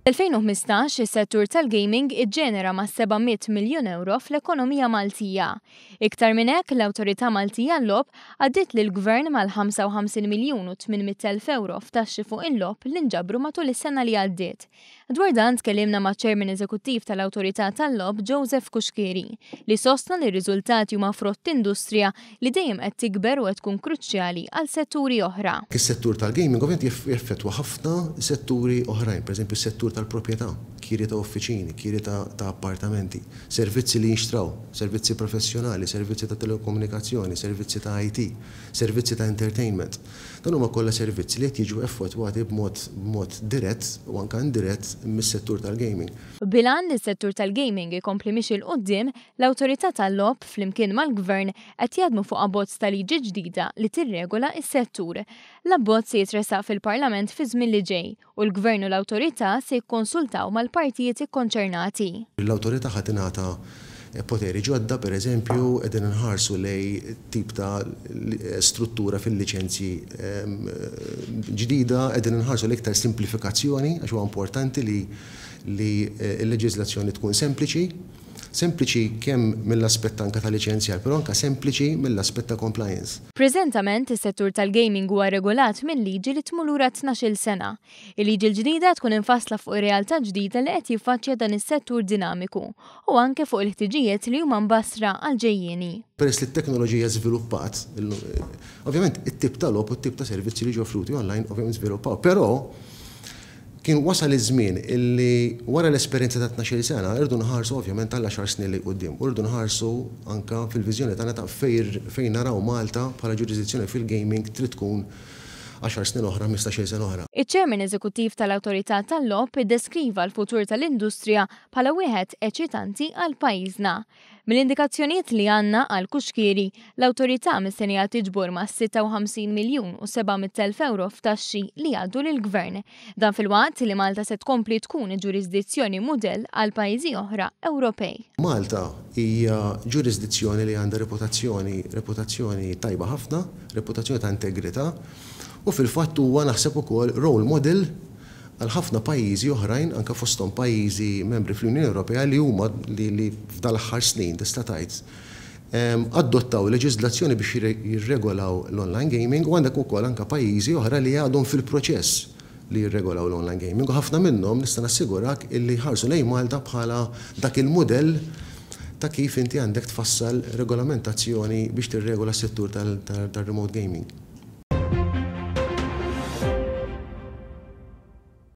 2015 is-settur tal-gaming iġġenera ma' 700 miljun euro fl-ekonomija Maltija. Iktar minn hekk l-Awtorità Maltija għall-logħob għaddiet lill-Gvern mal-55 miljun u 800,000 euro f'taxxi fuq il-logħob li nġabru matul is-sena li għaddiet. Dwar dan tkellimna ma' Chairman Eżekuttiv tal-Awtorità tal-logħob Joseph Kuxkeri li sostna li r-riżultati huma frott industrija li dejjem qed tikber u qed tkun kruċjali għal setturi oħra. Is-settur tal-gaming ovvjament jaffettwa ħafna setturi oħrajn, pereżempju s-settur tal-proprjetà, kiri ta' uffiċini, kiri ta' appartamenti, servizzi li jinxtraw, servizzi professjonali, servizzi ta' telekomunikazzjoni, servizzi ta' IT, servizzi ta' entertainment. Dan huma kollha servizzi li qed jiġu effettwati b'mod dirett u anke indirett mis-settur tal-gaming. Bilan li s-settur tal-gaming ikompli mixi l-qudiem, l-Awtorità tal-logħob flimkien mal-Gvern qed jaħdmu fuq abbozz ta' liġi ġdida li tirregola s-settur. L-abbozz se jitresaq fil-Parlament fi żmien li ġej u l-Gvern u l-Awtorità se jikkonsultaw mal-partijiet ikkonċernati. L-Awtorità ħadd ingħata poteri ġodda, pereżempju, qegħdin inħarsu lej tip ta' struttura fil-liċenzji ġdida, qegħdin inħarsu lej iktar simplifikazzjoni għax huwa importanti li l-leġiżlazzjoni tkun sempliċi kemm mill-aspett anke ta' liċenzjar, però anke sempliċi mill-aspett ta' compliance. Preżentament is-settur tal-gaming huwa regolat minn liġi li tmur lura 12-il sena. Il-liġi l-ġdida tkun infassla fuq ir-realtà ġdida li qed jiffaċċja dan is-settur dinamiku u anke fuq il-ħtiġijiet li huma mbassra għal ġejjieni. Peress li t-teknoloġija żviluppat, ovvjament it-tip ta' logħob u t-tip ta' servizzi li ġew offruti online ovvjament żviluppaw, però kien wasal iż-żmien illi wara l-esperjenza ta' 12 sena irdu nħarsu ovvjament għal 10 snin li quddiem, u rridu nħarsu anke fil-viżjoni tagħna ta' fejn naraw Malta bħala ġurisdizzjoni fil-gaming trid tkun 10 snin oħra, 15 sena oħra. Iċ-Chairman Eżekuttiv tal-Awtorità tal-logħob iddeskriva l-futur tal-industrija bħala wieħed eċitanti għal pajjiżna. Mill-indikazzjonijiet li għandna għal Kuxkeri, l-Awtorità mistennija tiġbor ma' 56 miljun u 700,000 euro f'taxxi li għaddu lill-Gvern. Dan fil-waqt li Malta se tkompli tkun ġurisdizzjoni mudell għal pajjiżi oħra Ewropej. Malta hija ġurisdizzjoni li għandha reputazzjoni tajba ħafna, reputazzjoni ta' integrità, u fil-fatt huwa naħseb ukoll role model għal ħafna pajjiżi oħrajn anke fosthom pajjiżi membri fl-Unjoni Ewropea li huma li f'dal-aħħar snin tista' tgħid adottaw leġiżlazzjoni biex jirregolaw l-online gaming u għandek ukoll anke pajjiżi oħra li għadhom fil-proċess li jirregolaw l-online gaming u ħafna minnhom nista' nassigurak illi ħarsu lejn Malta bħala dak il-mudell ta' kif inti għandek tfassal regolamentazzjoni biex tirregola s-settur tal-remote gaming.